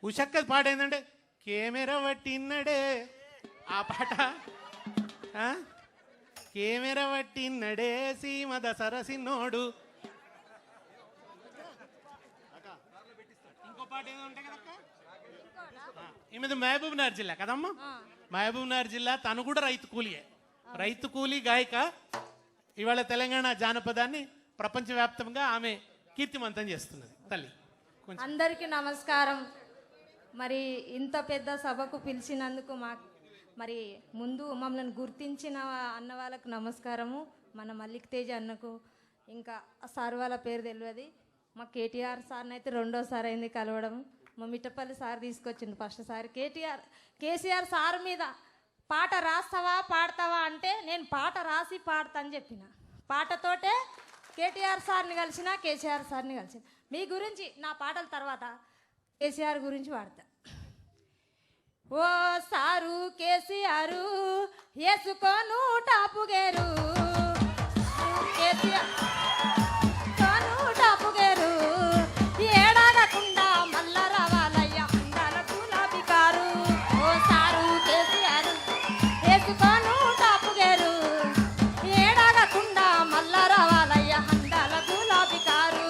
ఉషక్కది పాట ఏంటంటే కెమెరా పట్టిన్నడే ఆ పాట. కెమెరా పట్టిన్నడే సీమద సరసిన్నోడు. ఇంకో పాట ఏదో ఉంటాయి కదక్క. ఈమెది మహబూబ్ నగర్ జిల్లా కదమ్మా. మహబూబ్ నగర్ జిల్లా. తను కూడా రైతు కూలియే. రైతు కూలీ గాయక. ఇవాళ తెలంగాణ జానపదాన్ని ప్రపంచవ్యాప్తంగా ఆమె కీర్తిమంతం చేస్తున్నది. తల్లి అందరికీ నమస్కారం. మరి ఇంత పెద్ద సభకు పిలిచినందుకు మరి ముందు మమ్మల్ని గుర్తించిన అన్న వాళ్ళకు నమస్కారము. మన మల్లిక్ తేజ్ అన్నకు, ఇంకా సార్ వాళ్ళ పేరు తెలియదు. మా కేటీఆర్ సార్ని అయితే రెండోసారి అయింది కలవడం. మా మిట్టపల్లి సార్ తీసుకొచ్చిండు ఫస్ట్ సారి. కేసీఆర్ సార్ మీద పాట రాస్తావా పాడతావా అంటే నేను పాట రాసి పాడతా అని చెప్పిన. పాటతోటే కేటీఆర్ సార్ని కలిసిన, కేసీఆర్ సార్ని కలిసిన. మీ గురించి నా పాటల తర్వాత కేసీఆర్ గురించి పాడతా. ఓ సారు కేసీఆర్ వేసుకోను టాపు గేరు, కేసీఆర్ కోను టాపు గేరు, ఏడాగకుండా మల్ల రావాలయ్య అందాల గులాబీ కారు. ఓ సారు కేసీఆర్ వేసుకోను టాపు గేరు, ఏడాగకుండా మల్ల రావాలయ్య అందాల గులాబీ కారు.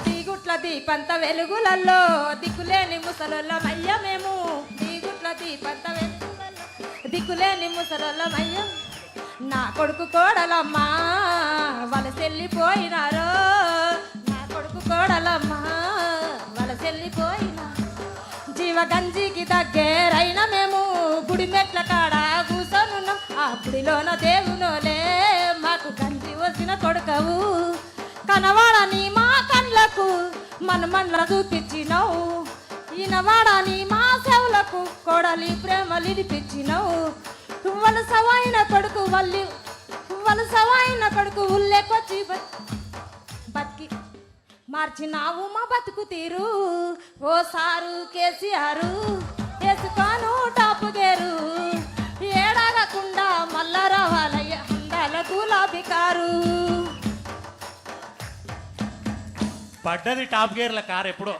దిగుట్ల దీపంత వెలుగులలో దిక్కులేని ముసలోళ్ళమయ్య మేము. దిగుట్ల దీపంత వెలుగులలో దిక్కులేని ముసలోళ్ళమయ్య. నా కొడుకు కోడలమ్మా వలసెళ్ళిపోయినారో, నా కొడుకు కోడలమ్మా వలసెళ్ళిపోయినా. జీవగంజికి దగ్గరైన మేము గుడి మెట్ల కాడ కూసోనున్నాం. ఆ గుడిలోన దేవునోలే మాకు గంజి వచ్చిన కొడుకవు. కనవాడని మా కళ్ళకు మనమన్ల చూపించినావు, ఈనవాడని మా సేవలకు కోడలి ప్రేమలు ఇడిపించినావు. వలసవైన కొడుకు వలసవైన కొడుకు ఉల్లెకొచ్చి బతికి మార్చినావు మా బతుకు తీరు. ఓ సారు కేసీఆర్ వేసుకోను టాపు గేరు, ఏడాగకుండా మల్ల రావాలయ్య అందాల గులాబీ కారు. పడ్డది టాప్ గేర్ల కారు ఎప్పుడో.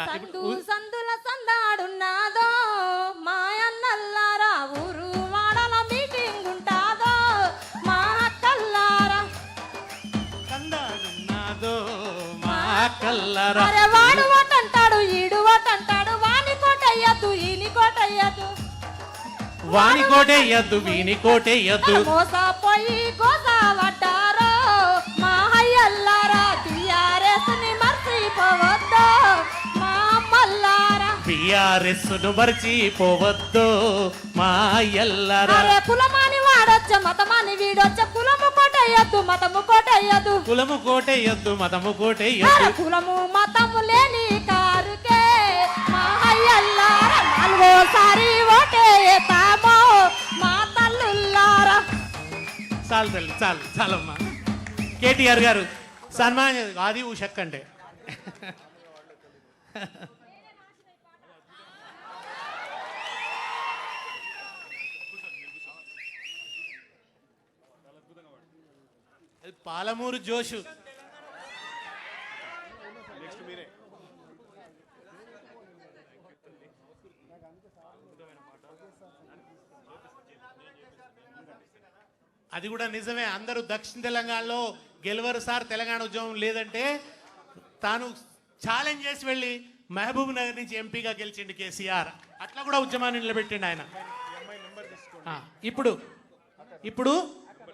సందు సందుల సందాడున్నాదో మాయన్నల్లారా, ఊరు వాడల మీటింగ్ ఉంటాదో మా అక్కల్లారా. సందాడున్నాదో మా అక్కల్లారా. అరే వాడు ఓటంటాడు ఈడు ఓటంటాడు, వాని కోటయ్యద్దు ఈని కోటయ్యద్దు, వాని కోటేయద్దు వీని కోటేయద్దు. మోసపోయి గోసా పడ్డారో మా అయ్యల్లారా. టీఆర్ఎస్ ని మర్చిపోవద్దు మా అమ్మల్లారా, టీఆర్ఎస్ ను మర్చిపోవద్దు మా అయ్యల్లారా. అరే కులమాని వాడొచ్చ మతమాని వీడొచ్చ, కులము కోటయ్యద్దు మతము కోటయ్యద్దు, కులము కోటేయద్దు మతము కోటేయద్దు. కులము మతము లేని కారుకే మా అయ్యల్లారా నాలుగోసారి ఓటేస్తామో మా తల్లుల్లారా. చాలు తల్లి చాలు చాలమ్మా. కేటీఆర్ గారు సన్మానం. అది ఉషక్ అంటే పాలమూరు జోషు. అది కూడా నిజమే. అందరూ దక్షిణ తెలంగాణలో గెలవరు సార్ తెలంగాణ ఉద్యమం లేదంటే. తాను ఛాలెంజ్ చేసి వెళ్ళి మహబూబ్ నగర్ నుంచి ఎంపీగా గెలిచిండు కేసీఆర్. అట్లా కూడా ఉద్యమాన్ని నిలబెట్టిండు ఆయన. ఇప్పుడు